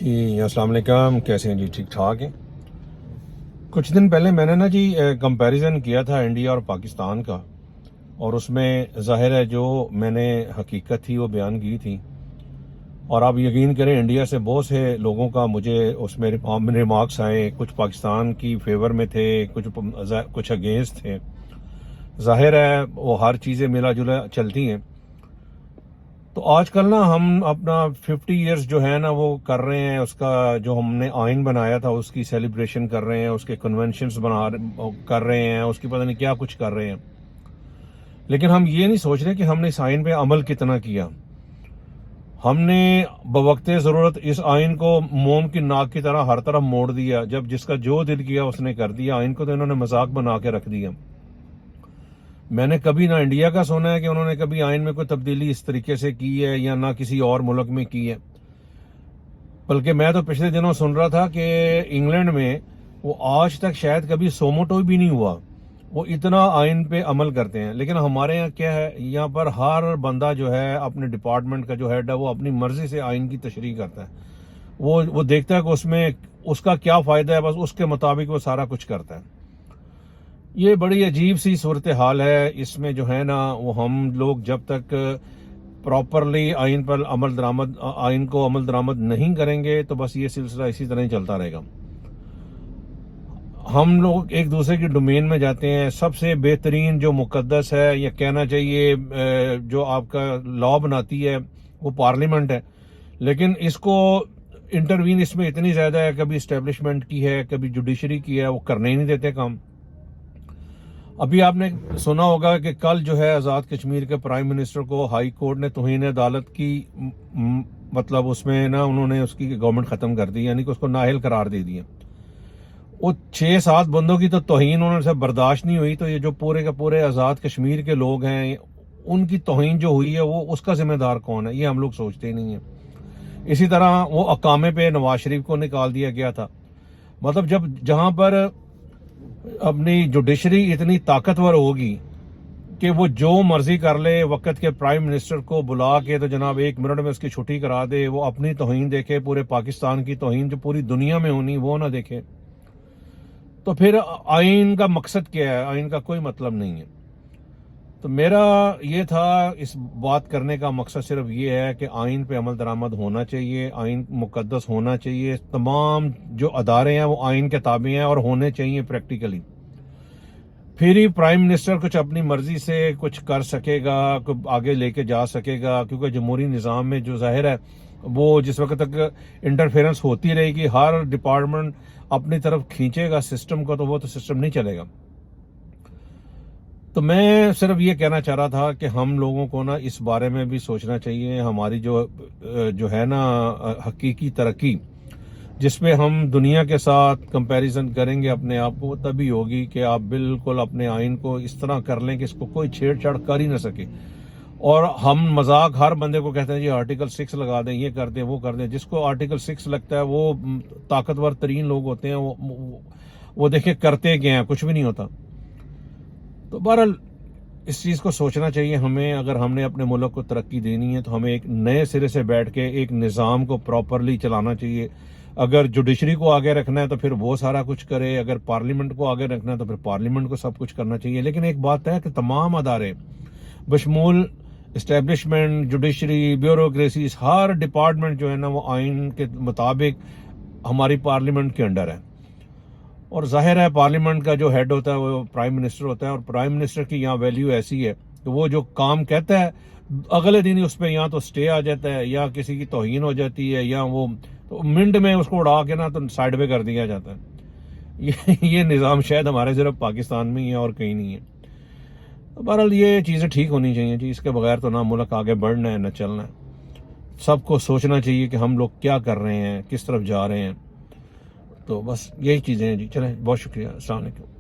جی السلام علیکم، کیسے ہیں جی؟ ٹھیک ٹھاک ہیں۔ کچھ دن پہلے میں نے جی کمپیریزن کیا تھا انڈیا اور پاکستان کا، اور اس میں ظاہر ہے جو میں نے حقیقت تھی وہ بیان کی تھی، اور آپ یقین کریں انڈیا سے بہت سے لوگوں کا مجھے اس میں ریمارکس آئے، کچھ پاکستان کی فیور میں تھے، کچھ اگینسٹ تھے۔ ظاہر ہے وہ ہر چیزیں ملا جلا چلتی ہیں۔ تو آج کل ہم اپنا 50 ایئرز جو ہے وہ کر رہے ہیں، اس کا جو ہم نے آئین بنایا تھا اس کی سیلیبریشن کر رہے ہیں، اس کے کنونشنز کر رہے ہیں، اس کی پتہ نہیں کیا کچھ کر رہے ہیں، لیکن ہم یہ نہیں سوچ رہے کہ ہم نے اس آئین پہ عمل کتنا کیا۔ ہم نے بوقت ضرورت اس آئین کو موم کی ناک کی طرح ہر طرف موڑ دیا، جب جس کا جو دل کیا اس نے کر دیا۔ آئین کو تو انہوں نے مذاق بنا کے رکھ دیا۔ میں نے کبھی نہ انڈیا کا سنا ہے کہ انہوں نے کبھی آئین میں کوئی تبدیلی اس طریقے سے کی ہے، یا نہ کسی اور ملک میں کی ہے۔ بلکہ میں تو پچھلے دنوں سن رہا تھا کہ انگلینڈ میں وہ آج تک شاید کبھی سوموٹو بھی نہیں ہوا، وہ اتنا آئین پہ عمل کرتے ہیں۔ لیکن ہمارے یہاں کیا ہے، یہاں پر ہر بندہ جو ہے اپنے ڈپارٹمنٹ کا جو ہیڈ ہے وہ اپنی مرضی سے آئین کی تشریح کرتا ہے۔ وہ دیکھتا ہے کہ اس میں اس کا کیا فائدہ ہے، بس اس کے مطابق وہ سارا کچھ کرتا ہے۔ یہ بڑی عجیب سی صورتحال ہے۔ اس میں جو ہے وہ ہم لوگ جب تک پراپرلی آئین کو عمل درآمد نہیں کریں گے تو بس یہ سلسلہ اسی طرح ہی چلتا رہے گا۔ ہم لوگ ایک دوسرے کی ڈومین میں جاتے ہیں۔ سب سے بہترین جو مقدس ہے، یا کہنا چاہیے جو آپ کا لا بناتی ہے، وہ پارلیمنٹ ہے، لیکن اس کو انٹروین اس میں اتنی زیادہ ہے، کبھی اسٹیبلشمنٹ کی ہے، کبھی جوڈیشری کی ہے، وہ کرنے ہی نہیں دیتے کام۔ ابھی آپ نے سنا ہوگا کہ کل جو ہے آزاد کشمیر کے پرائم منسٹر کو ہائی کورٹ نے توہین عدالت کی مطلب اس میں انہوں نے اس کی گورنمنٹ ختم کر دی، یعنی کہ اس کو نااہل قرار دے دیا۔ وہ 6-7 بندوں کی تو توہین انہوں سے برداشت نہیں ہوئی، تو یہ جو پورے کے پورے آزاد کشمیر کے لوگ ہیں ان کی توہین جو ہوئی ہے وہ اس کا ذمہ دار کون ہے، یہ ہم لوگ سوچتے ہی نہیں ہیں۔ اسی طرح وہ اقامے پہ نواز شریف کو نکال دیا گیا تھا۔ مطلب جہاں پر اپنی جوڈیشری اتنی طاقتور ہوگی کہ وہ جو مرضی کر لے، وقت کے پرائم منسٹر کو بلا کے تو جناب 1 منٹ میں اس کی چھٹی کرا دے، وہ اپنی توہین دیکھے، پورے پاکستان کی توہین جو پوری دنیا میں ہونی وہ نہ دیکھے، تو پھر آئین کا مقصد کیا ہے؟ آئین کا کوئی مطلب نہیں ہے۔ تو میرا یہ تھا اس بات کرنے کا مقصد صرف یہ ہے کہ آئین پہ عمل درآمد ہونا چاہیے، آئین مقدس ہونا چاہیے، تمام جو ادارے ہیں وہ آئین کے تابع ہیں اور ہونے چاہیے پریکٹیکلی۔ پھر ہی پرائم منسٹر کچھ اپنی مرضی سے کچھ کر سکے گا، آگے لے کے جا سکے گا، کیونکہ جمہوری نظام میں جو ظاہر ہے وہ جس وقت تک انٹرفیرنس ہوتی رہے گی، ہر ڈپارٹمنٹ اپنی طرف کھینچے گا سسٹم کو، تو وہ تو سسٹم نہیں چلے گا۔ تو میں صرف یہ کہنا چاہ رہا تھا کہ ہم لوگوں کو اس بارے میں بھی سوچنا چاہیے۔ ہماری جو ہے حقیقی ترقی، جس میں ہم دنیا کے ساتھ کمپیریزن کریں گے اپنے آپ کو، تبھی ہوگی کہ آپ بالکل اپنے آئین کو اس طرح کر لیں کہ اس کو کوئی چھیڑ چھاڑ کر ہی نہ سکے۔ اور ہم مذاق ہر بندے کو کہتے ہیں جی آرٹیکل 6 لگا دیں، یہ کر دیں، وہ کر دیں۔ جس کو آرٹیکل 6 لگتا ہے وہ طاقتور ترین لوگ ہوتے ہیں، وہ دیکھیں کرتے گئے ہیں، کچھ بھی نہیں ہوتا۔ تو بہرحال اس چیز کو سوچنا چاہیے ہمیں۔ اگر ہم نے اپنے ملک کو ترقی دینی ہے تو ہمیں ایک نئے سرے سے بیٹھ کے ایک نظام کو پراپرلی چلانا چاہیے۔ اگر جوڈیشری کو آگے رکھنا ہے تو پھر وہ سارا کچھ کرے، اگر پارلیمنٹ کو آگے رکھنا ہے تو پھر پارلیمنٹ کو سب کچھ کرنا چاہیے۔ لیکن ایک بات ہے کہ تمام ادارے بشمول اسٹیبلشمنٹ، جوڈیشری، بیوروکریسیز، ہر ڈپارٹمنٹ جو ہے وہ آئین کے مطابق ہماری پارلیمنٹ کے انڈر ہے۔ اور ظاہر ہے پارلیمنٹ کا جو ہیڈ ہوتا ہے وہ پرائم منسٹر ہوتا ہے، اور پرائم منسٹر کی یہاں ویلیو ایسی ہے کہ وہ جو کام کہتا ہے اگلے دن ہی اس پہ یا تو سٹے آ جاتا ہے، یا کسی کی توہین ہو جاتی ہے، یا وہ منٹ میں اس کو اڑا کے تو سائڈ پہ کر دیا جاتا ہے۔ یہ نظام شاید ہمارے صرف پاکستان میں ہی ہے اور کہیں نہیں ہے۔ بہرحال یہ چیزیں ٹھیک ہونی چاہیے جی، اس کے بغیر تو نہ ملک آگے بڑھنا ہے نہ چلنا ہے۔ سب کو سوچنا چاہیے کہ ہم لوگ کیا کر رہے ہیں، کس طرف جا رہے ہیں۔ تو بس یہی چیزیں ہیں جی۔ چلیں، بہت شکریہ، السلام علیکم۔